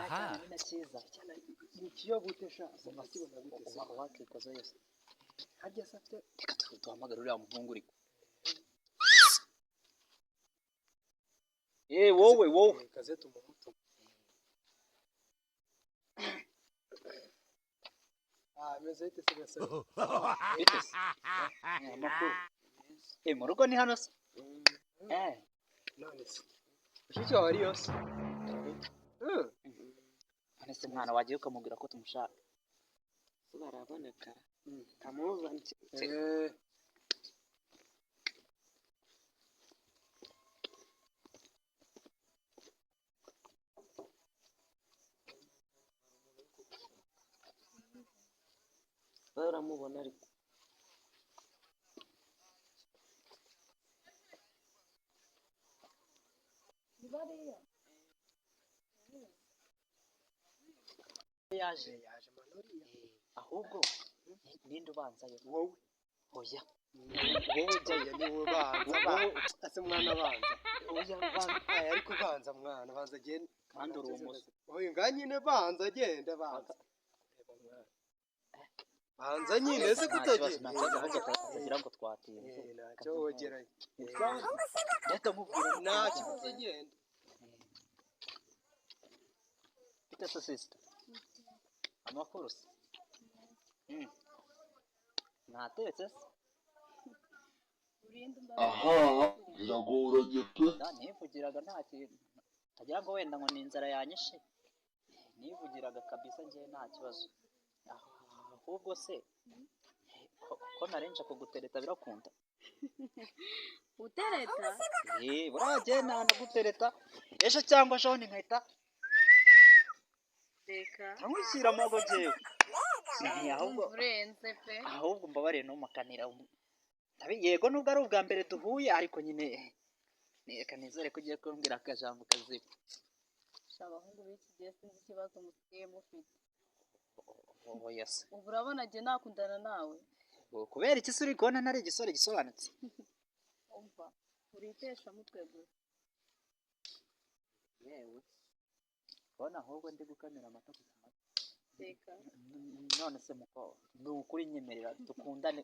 cyane ni na cyiza ni ikiyo gutesha amakibona gutesa wakikoza yose harya safite reka duhamagara uriya muhungu uri wowe kaze tumumuto meze ite se gasore bitese amakuru mu rugo ni hano se none se ushiki wawe ari yose anese mwana wagiye ukamubwira ko tumushaka baraboneka tamuza baramubona ariko yaje manori ahubwo ninde ubanzayo wowe oya wowe jya ni wowe banza ase mwana banza oya banza ariko banza mwana banza genda kandi uri umuso oya nganyine banza genda banza banza nyine se kutagenda kugira ngo twatinze nacyo wogerayo reka mubwira nacyo uzagenda bitese sister amakuru se natetse se biragoranye pe nivugiraga nta kintu utagira ngo wenda ngo ni inzara yanyishe nivugiraga kabisa njye nta kibazo ahubwo se ko narenje kugutereta birakunda utereta buriya nagutereta ejo cyangwa ejo nkahita reka nkamwishyira amago jewe urenze pe ahubwo mbabariye numukanira yego nubwo ari ubwa mbere duhuye ariko nyine reka nizere ko ugiye kumbwira akajambo kaziba abahungu b'iki gihe sinzi ikibazo musigaye mufite oya se ubu urabona jye nakundana nawe kubera iki se uri kubona ntari igisore gisobanutse umva uritesha mutwe gusa yewe ubona ahubwo ndi gukamira amata ku mata reka none se muko ni ukuri nyemerera dukundane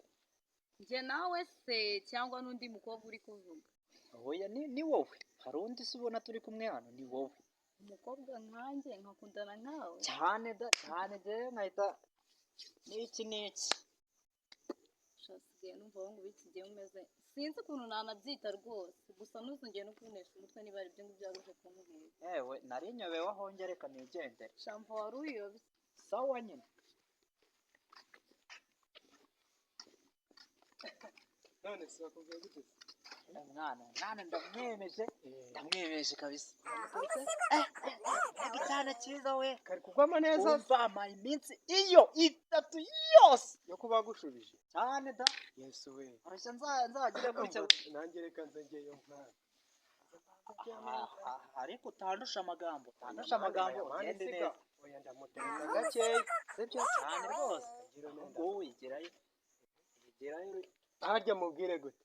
njye nawe se cyangwa n'undi mukobwa uri kuvuga oya ni wowe hari undi se ubona turi kumwe hano ni wowe umukobwa nkanjye nkakundana nkawe cyane jewe nkahita n'iki shasigaye numva abahungu b'iki gihe mumeze sinzi ukuntu nanabyita rwose gusa ntuzongere no kunesha umutwe niba ari ibyo ngibyo wari uje kumbwira yewe nari nyobewe aho ngereka nigendere shampo wari uyobye sawa nyine none se bakubwiye gute mwana ndamwemeje kabisa cyane cyiza we kari kugwamo neza umva iminsi iyo 3 yose yo kubagushubije cyane da yesu we arashya nzagira gutya nanjye reka nzengeyo mwana ariko utandusha amagambo ugende neza oya ndamutereka gakeya sibyo cyane rwose ubwo wigerayo harya mubwire gute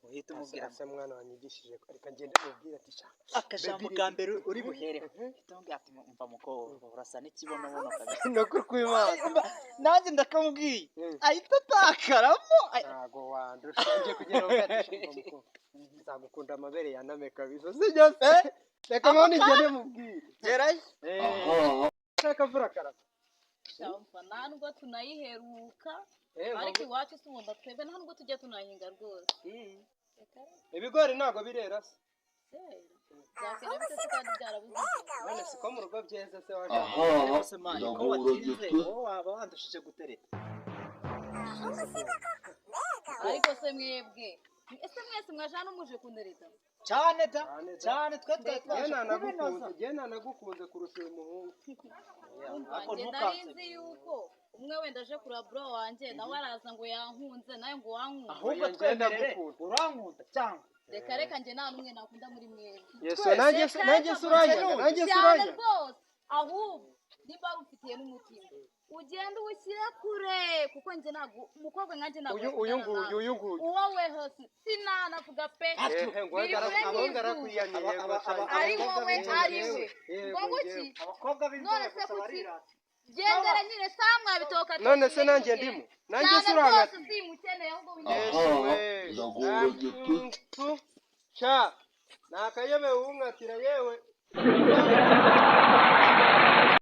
uhita umubwira se mwana wanyigishije reka ngende mubwire ati akajambo ka mbere uri buhere uhita umubwira ati umva mukobwa urasa n'ikibonobono kabisa no kurwimana nanjye ndakamubwiye ahita atakaramo ntago wandusha ngiye kugira ngo gatishe nzagukunda amabere yaname kabisa sijya se reka none ngende mubwire gerayo reka vura karaba shampo ntabwo tunayiheruka ariko iwacu si ubundi twebwe ntabwo tujya tunahinga rwose ibigori ntabwo birera se byakera bite kandi byarabuze none siko mu rugo byeze se bose mani ko watinze wowe waba wandushije gutereta ariko se mwebwe ese mwese mwajana umuje kundereta cyane twe nagukunze kurusha uyu muhungu njye narizi yuko umwe wenda aje kureba bro wanjye nawe araza ngo yankunze nawe ngo wankunda ahubwo twemerere urankunda cyangwa reka njye nta n'umwe nakunda muri mwebwe yesu nanjye suranya cyane rwose ahubwo niba rufitiye n'umutima ugenda uwushyire kure kuko njye ntabwo umukobwa nkanjye ntabwo uyu nguyu wowe hose sinanavuga pe ari wowe ari we ngo iki none se kuki gendera nyine saa mwabitoka none se nanjye ndimo nanjye surangati simukeneye ahubwo winjye sha nakayobe unkatira yewe